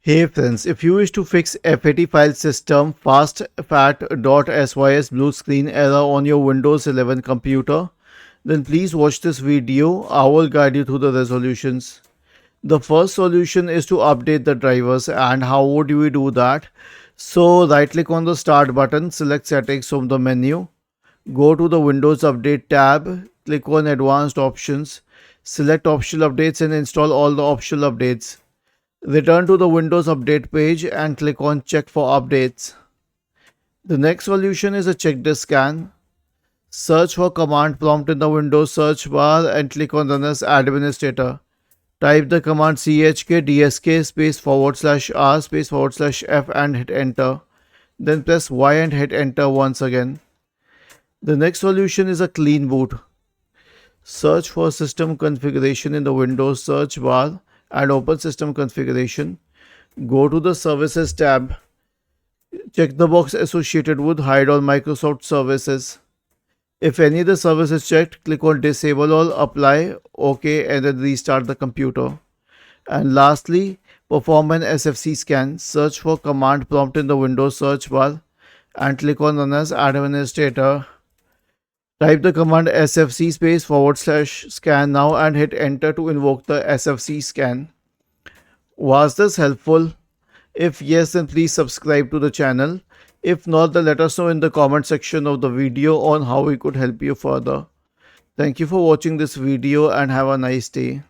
Hey friends, if you wish to fix FAT file system fastfat.sys blue screen error on your Windows 11 computer, then please watch this video. I will guide you through the resolutions. The first solution is to update the drivers, and how would we do that? So right click on the start button, select settings from the menu, go to the Windows Update tab, click on advanced options, select optional updates and install all the optional updates. Return to the Windows Update page and click on Check for Updates. The next solution is a checklist scan. Search for command prompt in the Windows search bar and click on Run as Administrator. Type the command chkdsk space /r space /f and hit enter. Then press Y and hit enter once again. The next solution is a clean boot. Search for system configuration in the Windows search bar and open system configuration. Go to the services tab. Check the box associated with hide all Microsoft services. If any of the service is checked, click on disable all, apply, OK, and then restart the computer. And lastly, perform an SFC scan. Search for command prompt in the Windows search bar and click on Run as Administrator. Type the command sfc space /scan now and hit enter to invoke the sfc scan. Was this helpful? If yes, then please subscribe to the channel. If not, then let us know in the comment section of the video on how we could help you further. Thank you for watching this video and have a nice day.